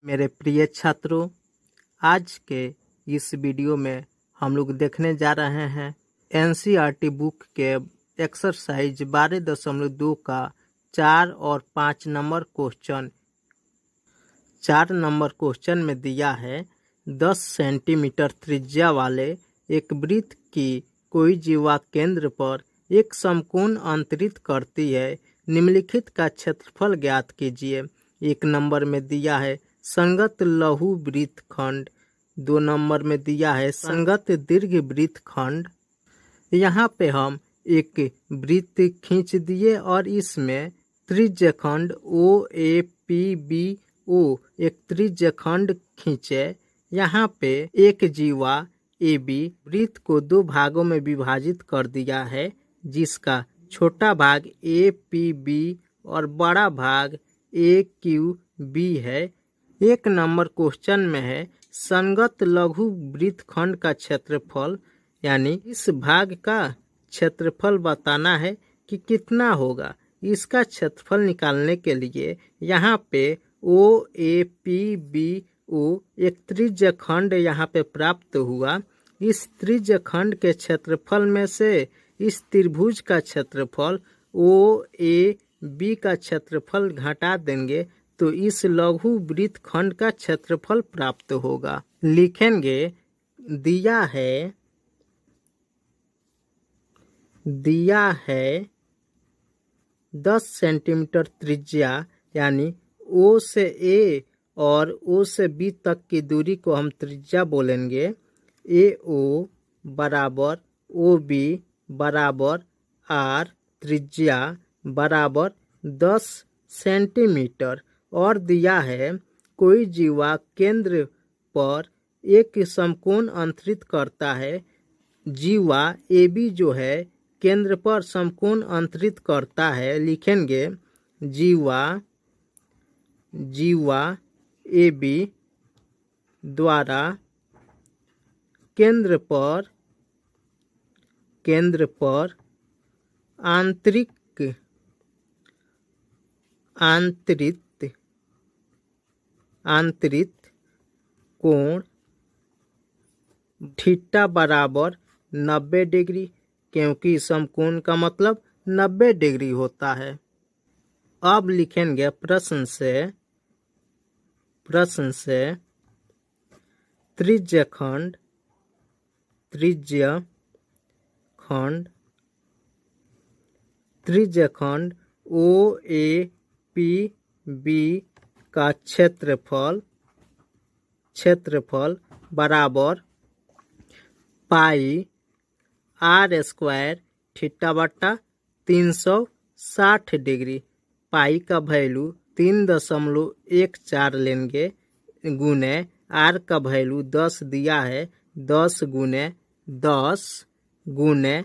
मेरे प्रिय छात्रों, आज के इस वीडियो में हम लोग देखने जा रहे हैं एनसीईआरटी बुक के एक्सरसाइज 12.2 का 4 और 5 नंबर क्वेश्चन। 4 नंबर क्वेश्चन में दिया है 10 सेंटीमीटर त्रिज्या वाले एक वृत्त की कोई जीवा केंद्र पर एक समकोण अंतरित करती है, निम्नलिखित का क्षेत्रफल ज्ञात कीजिए। 1 नंबर में दिया है संगत लघु वृत्तखंड, 2 नंबर में दिया है संगत दीर्घ वृत्तखंड। यहाँ पे हम एक वृत्त खींच दिए और इसमें त्रिज्यखंड OAPBO एक त्रिज्यखंड खींचे। यहाँ पे एक जीवा AB वृत्त को 2 भागों में विभाजित कर दिया है, जिसका छोटा भाग APB और बड़ा भाग AQB है। 1 नंबर क्वेश्चन में है संगत लघु वृत्तखंड का क्षेत्रफल, यानी इस भाग का क्षेत्रफल बताना है कि कितना होगा। इसका क्षेत्रफल निकालने के लिए यहाँ पे OAPBO एक त्रिज्यखंड यहाँ पे प्राप्त हुआ। इस त्रिज्यखंड के क्षेत्रफल में से इस त्रिभुज का क्षेत्रफल OAB का क्षेत्रफल घटा देंगे तो इस लघु वृत्तखंड का क्षेत्रफल प्राप्त होगा। लिखेंगे दिया है 10 सेंटीमीटर त्रिज्या, यानी O से A और O से B तक की दूरी को हम त्रिज्या बोलेंगे। AO बराबर OB बराबर R, त्रिज्या बराबर 10 सेंटीमीटर। और दिया है कोई जीवा केंद्र पर एक समकोण अंतरित करता है। जीवा AB जो है केंद्र पर समकोण अंतरित करता है। लिखेंगे जीवा AB द्वारा केंद्र पर आंतरिक कोण थीटा बराबर 90 डिग्री, क्योंकि समकोण का मतलब 90 डिग्री होता है। अब लिखेंगे प्रश्न से त्रिज्यखंड OAPB का क्षेत्रफल बराबर पाई R² थीटा बट्टा 360 डिग्री। पाई का वैल्यू 3.14 लेंगे, गुने R का वैल्यू 10 दिया है, 10 गुने 10 गुने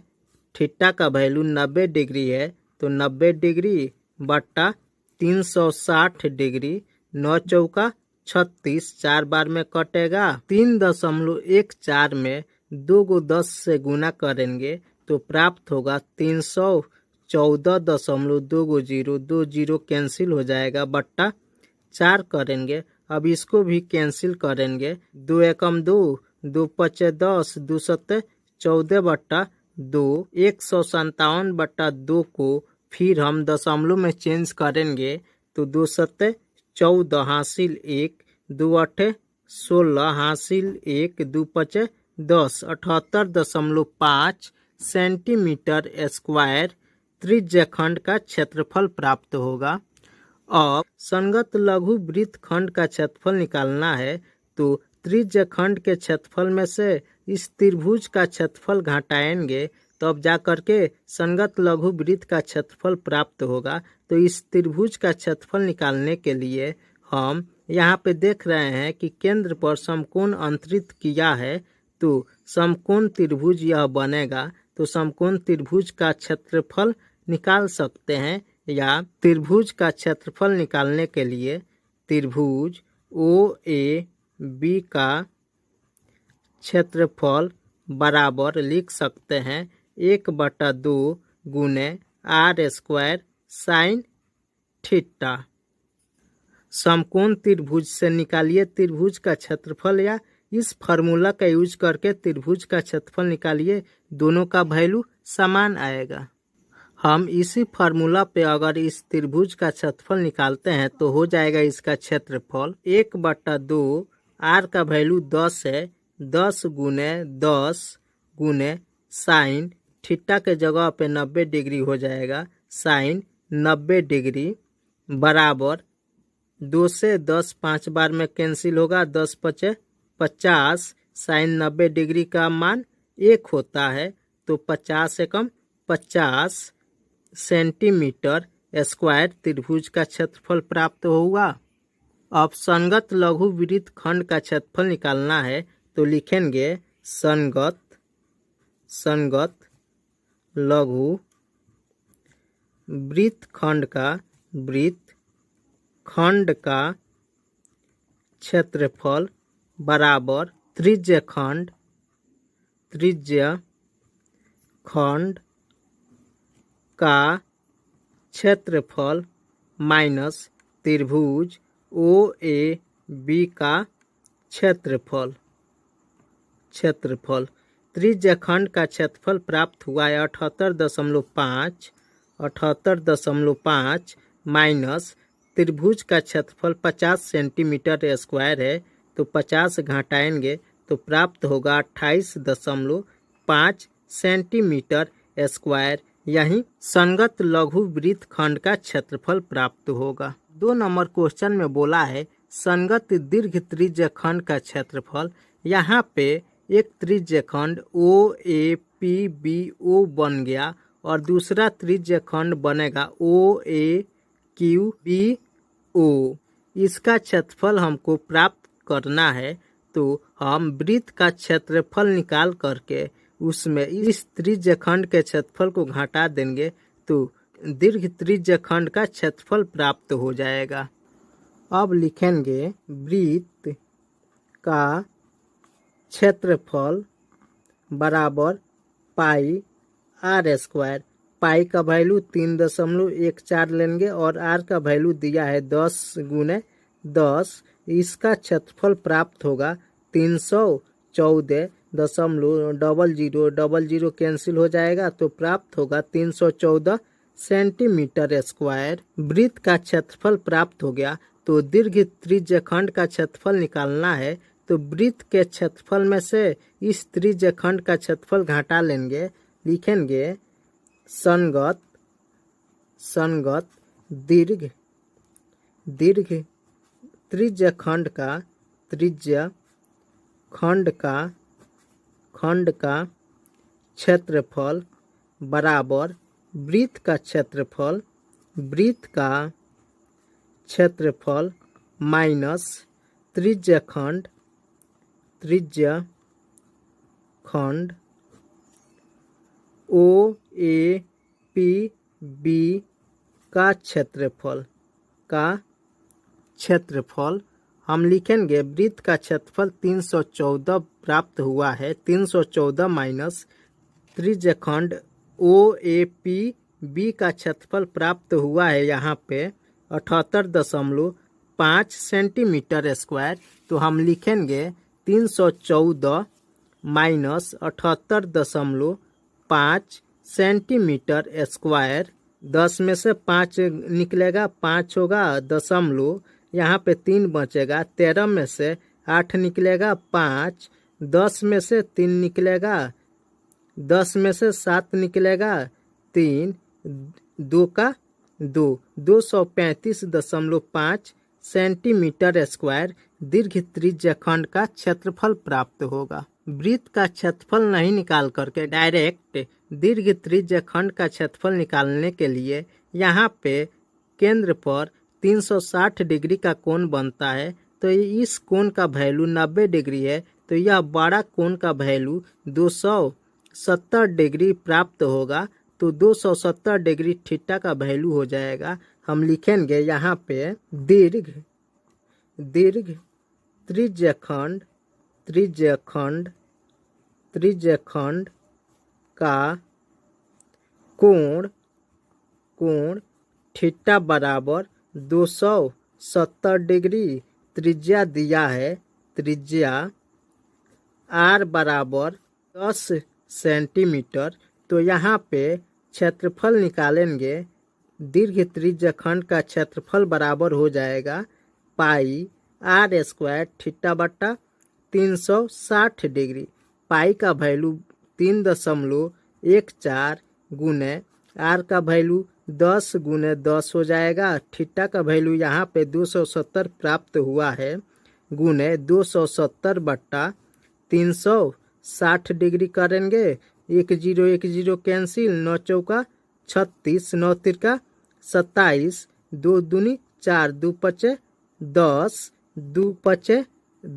थीटा का वैल्यू 90 डिग्री है तो 90 डिग्री बट्टा 360 डिग्री। 9 चौका 36, 4 बार में कटेगा। 3.14 में 2 को 10 से गुना करेंगे तो प्राप्त होगा 314.20। 2 जीरो कैंसिल हो जाएगा, बट्टा 4 करेंगे। अब इसको भी कैंसिल करेंगे। 2 एकम 2, 2 पचे 10, 2 सत्ते 14 बट्टा 2। 157/2 को फिर हम दशमलव में चेंज करेंगे तो 2 सत्ते 14 हासिल 1, 2 अठे 16 हासिल 1, 2 पचे 10, 78.5 सेंटीमीटर स्क्वायर त्रिज्यखंड का क्षेत्रफल प्राप्त होगा। अब संगत लघु वृत्तखंड का क्षेत्रफल निकालना है तो त्रिज्यखंड के क्षेत्रफल में से इस त्रिभुज का क्षेत्रफल घटाएंगे तब जा करके संगत लघु वृत्त का क्षेत्रफल प्राप्त होगा। तो इस त्रिभुज का क्षेत्रफल निकालने के लिए हम यहाँ पे देख रहे हैं कि केंद्र पर समकोण अंतरित किया है तो समकोण त्रिभुज यह बनेगा। तो समकोण त्रिभुज का क्षेत्रफल निकाल सकते हैं, या त्रिभुज का क्षेत्रफल निकालने के लिए त्रिभुज OAB का क्षेत्रफल बराबर लिख सकते हैं 1/2 गुने R² साइन थीटा। समकोण त्रिभुज से निकालिए त्रिभुज का क्षेत्रफल, या इस फार्मूला का यूज करके त्रिभुज का क्षेत्रफल निकालिए, दोनों का वैल्यू समान आएगा। हम इसी फार्मूला पे अगर इस त्रिभुज का क्षेत्रफल निकालते हैं तो हो जाएगा इसका क्षेत्रफल 1/2, आर का वैल्यू 10 है, 10 गुने 10 गुने साइन थीटा के जगह पे 90 डिग्री हो जाएगा, साइन 90 डिग्री बराबर 2 से 10 5 बार में कैंसिल होगा, 10 पचे 50, साइन 90 डिग्री का मान 1 होता है, तो 50 से कम 50 सेंटीमीटर स्क्वायर त्रिभुज का क्षेत्रफल प्राप्त होगा। अब संगत लघु वृत्त खंड का क्षेत्रफल निकालना है, तो लिखेंगे संगत लघु वृत्त खंड का क्षेत्रफल बराबर त्रिज्य खंड का क्षेत्रफल माइनस त्रिभुज OAB का क्षेत्रफल। त्रिज्य खंड का क्षेत्रफल प्राप्त हुआ है 78.5 माइनस त्रिभुज का क्षेत्रफल 50 सेंटीमीटर स्क्वायर है, तो 50 घटाएंगे तो प्राप्त होगा 28.5 सेंटीमीटर स्क्वायर। यही संगत लघु वृत्त खंड का क्षेत्रफल प्राप्त होगा। 2 नंबर क्वेश्चन में बोला है संगत दीर्घ त्रिज्य खंड का क्षेत्रफल। यहाँ पे एक त्रिज्य खंड OAPBO बन गया और दूसरा त्रिज्य खंड बनेगा OAQBO। इसका क्षेत्रफल हमको प्राप्त करना है, तो हम वृत्त का क्षेत्रफल निकाल करके उसमें इस त्रिज्य खंड के क्षेत्रफल को घटा देंगे, तो दीर्घ त्रिज्य खंड का क्षेत्रफल प्राप्त हो जाएगा। अब लिखेंगे वृत्त का क्षेत्रफल बराबर पाई आर स्क्वायर। पाई का वैल्यू 3.14 लेंगे और आर का वैल्यू दिया है 10 गुने 10। इसका क्षेत्रफल प्राप्त होगा 314.00 कैंसिल हो जाएगा, तो प्राप्त होगा 314 सेंटीमीटर स्क्वायर। वृत्त का क्षेत्रफल प्राप्त हो गया, तो दीर्घ त्रिज्य खंड का क्षेत्रफल निकालना है, तो वृत्त के क्षेत्रफल में से इस त्रिज्य खंड का क्षेत्रफल घटा लेंगे। लिखेंगे संगत दीर्घ त्रिज्य खंड का क्षेत्रफल बराबर वृत्त का क्षेत्रफल माइनस त्रिज्य खंड OAPB का क्षेत्रफल। हम लिखेंगे वृत्त का क्षेत्रफल 314 प्राप्त हुआ है, 314 माइनस त्रिज्य खंड OAPB का क्षेत्रफल प्राप्त हुआ है यहाँ पे 78.5 सेंटीमीटर स्क्वायर। तो हम लिखेंगे 314 माइनस 78.5 सेंटीमीटर स्क्वायर। 10 में से 5 निकलेगा, 5 होगा दशमलव, यहाँ पे 3 बचेगा। 13 में से 8 निकलेगा 5, 10 में से 3 निकलेगा, 10 में से 7 निकलेगा 3, 2 का 2, 235.5 सेंटीमीटर स्क्वायर दीर्घ त्रिज्य खंड का क्षेत्रफल प्राप्त होगा। वृत्त का क्षेत्रफल नहीं निकाल करके डायरेक्ट दीर्घ त्रिज्य खंड का क्षेत्रफल निकालने के लिए यहाँ पे केंद्र पर 360 डिग्री का कोण बनता है, तो इस कोण का वैल्यू 90 डिग्री है, तो यह बड़ा कोण का वैल्यू 270 डिग्री प्राप्त होगा। तो 270 डिग्री थीटा का वैल्यू हो जाएगा। हम लिखेंगे यहाँ पे दीर्घ त्रिज्य खंड का कोण थीटा बराबर 70 डिग्री। त्रिज्या दिया है, त्रिज्या r बराबर 10 सेंटीमीटर। तो यहाँ पे क्षेत्रफल निकालेंगे। दीर्घ त्रिज्या खंड का क्षेत्रफल बराबर हो जाएगा पाई r स्क्वायर थीटा बट्टा 360 डिग्री। पाई का वैल्यू 3.14 गुने r का वैल्यू 10 गुने 10 हो जाएगा। थीटा का वैल्यू यहाँ पे 270 प्राप्त हुआ है गुने 270 बट्टा 360 डिग्री करेंगे। 1 0 कैंसिल, 9 चौका 36, 9 तिरका 27, 2 दूनी 4, 2 पचे 10, 2 पचे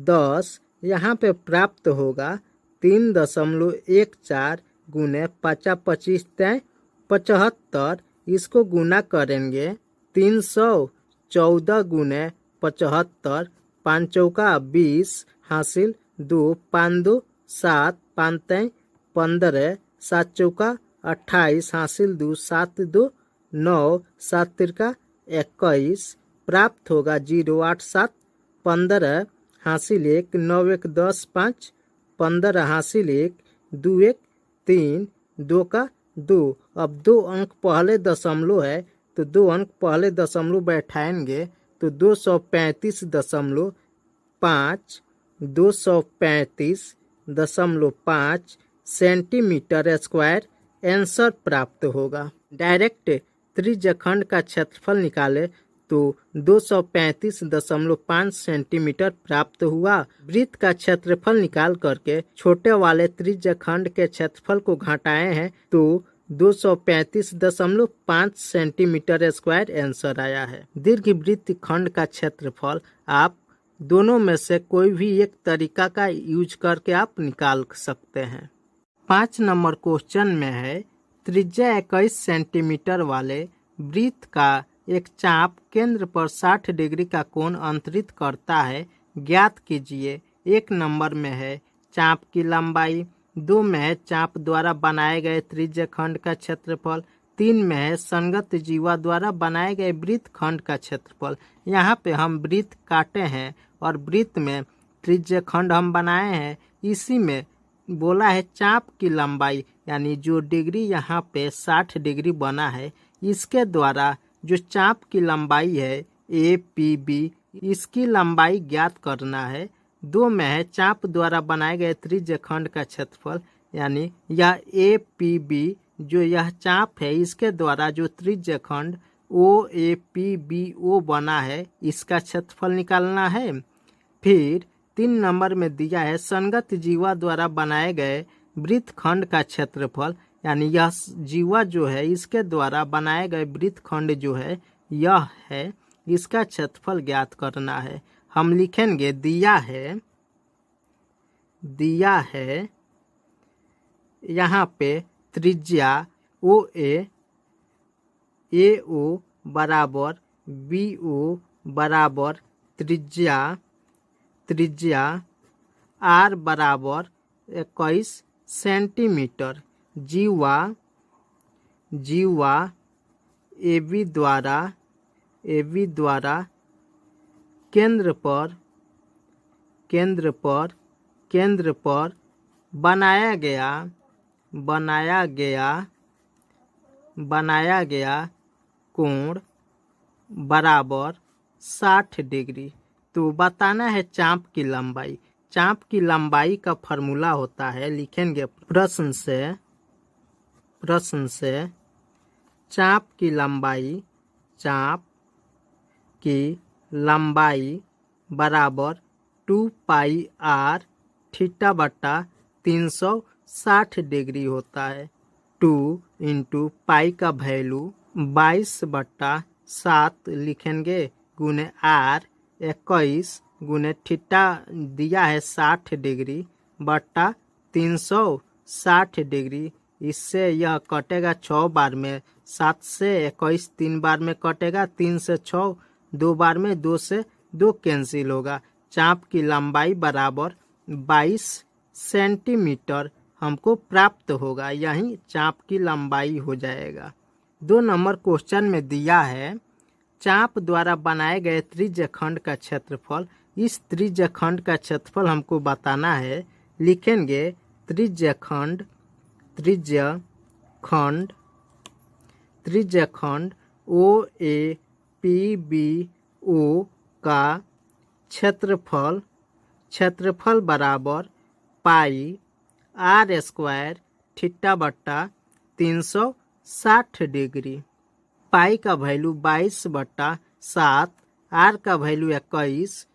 10। यहाँ पे प्राप्त होगा 3.14 गुने 5 25 75। इसको गुना करेंगे 314 गुने 75, 5 चौका 20 हासिल 2, 5 2 7, 5 3 15, 7 चौका 28 हासिल 2, 7 2 9, 7 तिरका 21। प्राप्त होगा 0 8 7 15 हासिल 1, 9 1 10 5 15 हासिल 1, 2 1 3, 2 का 2। अब 2 अंक पहले दशमलव है तो 2 अंक पहले दशमलव बैठाएंगे तो 235.5 235.5 सेंटीमीटर स्क्वायर आंसर प्राप्त होगा। डायरेक्ट त्रिज्या खंड का क्षेत्रफल निकाले तो 235.5 सेंटीमीटर प्राप्त हुआ। वृत्त का क्षेत्रफल निकाल करके छोटे वाले त्रिज्या खंड के क्षेत्रफल को घटाए हैं तो 235.5 सेंटीमीटर स्क्वायर आंसर आया है। दीर्घ वृत्त खंड का क्षेत्रफल आप दोनों में से कोई भी एक तरीका का यूज करके आप निकाल सकते हैं। 5 नंबर क्वेश्चन में है त्रिज्या 21 सेंटीमीटर वाले वृत्त का एक चाप केंद्र पर 60 डिग्री का कोण अंतरित करता है, ज्ञात कीजिए। 1 नंबर में है चाप की लंबाई, 2 में है चाप द्वारा बनाए गए त्रिज्या खंड का क्षेत्रफल, 3 में है संगत जीवा द्वारा बनाए गए वृत्त खंड का क्षेत्रफल। यहाँ पे हम वृत्त काटे हैं और वृत्त में त्रिज्या खंड हम बनाए हैं। इसी में बोला है चाप की लंबाई, यानी जो डिग्री यहाँ पे 60 डिग्री बना है, इसके द्वारा जो चाप की लंबाई है APB, इसकी लंबाई ज्ञात करना है। 2 में है चाप द्वारा बनाए गए त्रिज्या खंड का क्षेत्रफल, यानी यह APB जो यह चाप है इसके द्वारा जो त्रिज्या खंड OAPBO बना है इसका क्षेत्रफल निकालना है। फिर 3 नंबर में दिया है संगत जीवा द्वारा बनाए गए वृत्त खंड का क्षेत्रफल, यानी यह जीवा जो है इसके द्वारा बनाए गए वृत्त खंड जो है यह है, इसका क्षेत्रफल ज्ञात करना है। हम लिखेंगे दिया है यहाँ पे त्रिज्या OA AO बराबर BO बराबर त्रिज्या R बराबर 21 सेंटीमीटर। जीवा AB द्वारा केंद्र पर बनाया गया कोण बराबर 60 डिग्री। तो बताना है चाप की लंबाई। चाप की लंबाई का फॉर्मूला होता है, लिखेंगे प्रश्न से चाप की लंबाई बराबर 2 पाई r थीटा बट्टा 360 डिग्री होता है। 2 इंटू पाई का वैल्यू 22/7 लिखेंगे गुने r 21 गुने थीटा दिया है 60 डिग्री बट्टा 360 डिग्री। इससे यह कटेगा 6 बार में, 7 से 21 3 बार में कटेगा, 3 से 6 2 बार में, 2 से 2 कैंसिल होगा। चाप की लंबाई बराबर 22 सेंटीमीटर हमको प्राप्त होगा, यही चाप की लंबाई हो जाएगा। 2 नंबर क्वेश्चन में दिया है चाप द्वारा बनाए गए त्रिज्य खंड का क्षेत्रफल। इस त्रिज्य खंड का क्षेत्रफल हमको बताना है। लिखेंगे त्रिज्य खंड ओ ए पी बी ओ का क्षेत्रफल बराबर पाई आर स्क्वायर थीटा बट्टा 360 डिग्री। पाई का वैल्यू 22/7, आर का वैल्यू 21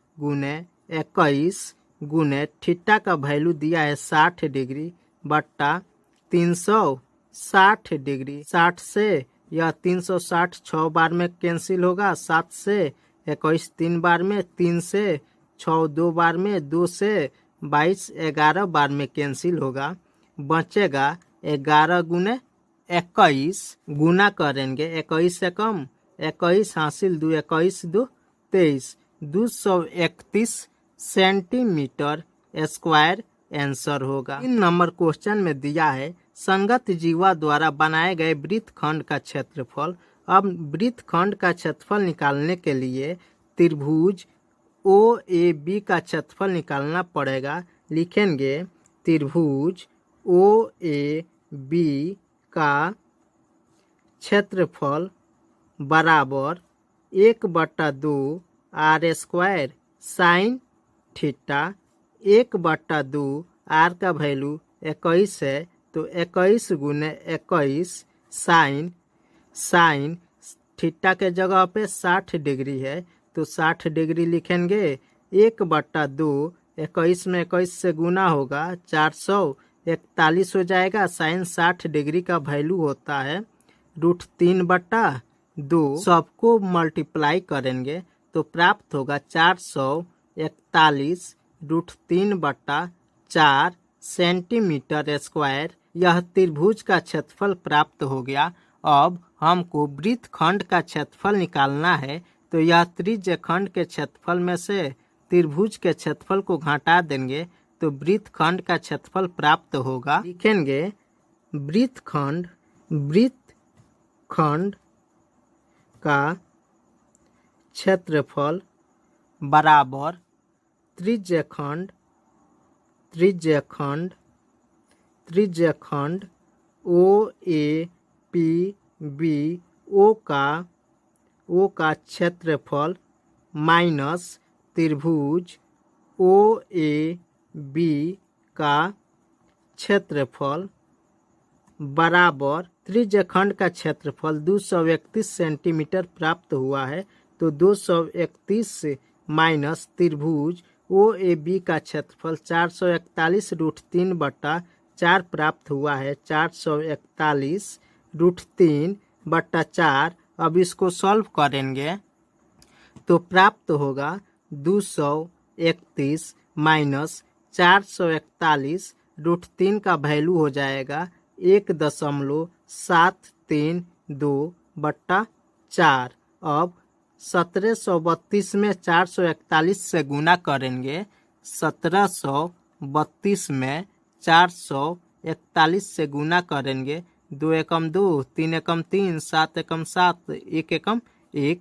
गुने थीटा का वैल्यू दिया है 60 डिग्री बट्टा 360 डिग्री। 60 से यह 360 6 बार में कैंसिल होगा, 7 से 21 3 बार में, 3 से 6 2 बार में, 2 से 22 11 बार में कैंसिल होगा। बचेगा 11 गुने 21, गुना करेंगे 21 से कम 21 हासिल 2 21 2 23, 231 सेंटीमीटर स्क्वायर आंसर होगा। 3 नंबर क्वेश्चन में दिया है संगत जीवा द्वारा बनाए गए वृत्तखंड का क्षेत्रफल। अब वृत्तखंड का क्षेत्रफल निकालने के लिए त्रिभुज ओ ए बी का क्षेत्रफल निकालना पड़ेगा। लिखेंगे त्रिभुज ओ ए बी का क्षेत्रफल बराबर 1/2 R square sine theta. 1/2 R का वैल्यू 21 है तो 21 गुने 21 साइन थीटा के जगह पे 60 डिग्री है तो 60 डिग्री लिखेंगे। 1/2 21 में 21 से गुना होगा 441 हो जाएगा। साइन 60 डिग्री का वैल्यू होता है √3/2। सबको मल्टीप्लाई करेंगे तो प्राप्त होगा 441 √3/4 सेंटीमीटर स्क्वायर। यह त्रिभुज का क्षेत्रफल प्राप्त हो गया। अब हमको वृत्तखंड का क्षेत्रफल निकालना है तो यह त्रिज्य खंड के क्षेत्रफल में से त्रिभुज के क्षेत्रफल को घटा देंगे तो वृत्तखंड का क्षेत्रफल प्राप्त होगा। लिखेंगे वृत्तखंड का क्षेत्रफल बराबर त्रिज्य खंड ओ ए पी बी ओ का क्षेत्रफल माइनस त्रिभुज ओ ए बी का क्षेत्रफल बराबर त्रिज्य खंड का क्षेत्रफल 231 सेंटीमीटर प्राप्त हुआ है तो 231 माइनस त्रिभुज ओ ए बी का क्षेत्रफल 441 √3/4 प्राप्त हुआ है। 441 √3/4। अब इसको सॉल्व करेंगे तो प्राप्त होगा 231 माइनस 441 √3 का वैल्यू हो जाएगा 1.732/4। अब 1732 में 441 से गुना करेंगे। 1732 में 441 से गुना करेंगे। 2 एकम 2, 3 एकम 3, 7 एकम 7, 1 एकम 1,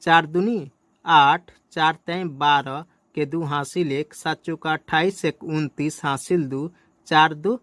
4 दूनी 8, 4 3 12 के 2 हासिल 1, 7 चौका 28, 1 29 हासिल 2, 4 2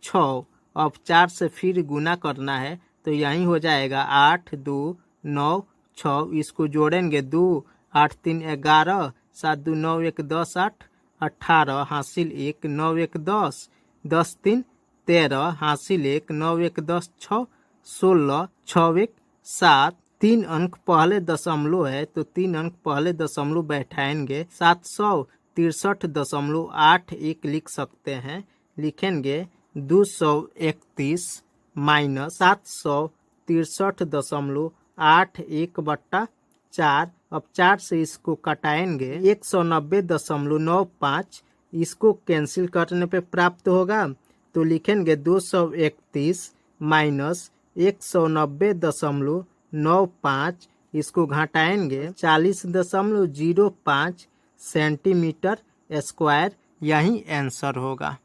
6। अब 4 से फिर गुना करना है तो यही हो जाएगा 8 2 9 6। इसको जोड़ेंगे 2 8 3 11, 7 2 9 1 10 8 18 हासिल 1, 9 1 10, 10 3 13 हासिल 1, 9 1 10 6 16, 6 1 7। 3 अंक पहले दशमलव है तो 3 अंक पहले दशमलव बैठाएंगे। 763.81 लिख सकते हैं। लिखेंगे 231 माइनस 763.81/4। अब 4 से इसको कटाएंगे 190.95। इसको कैंसिल करने पे प्राप्त होगा तो लिखेंगे 231 माइनस 190.95। इसको घटाएंगे 40.05 सेंटीमीटर स्क्वायर। यही आंसर होगा।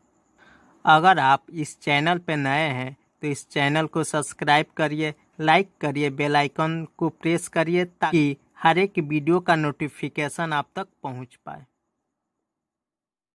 अगर आप इस चैनल पे नए हैं तो इस चैनल को सब्सक्राइब करिए, लाइक करिए, बेल आइकन को प्रेस करिए ताकि हर एक वीडियो का नोटिफिकेशन आप तक पहुंच पाए।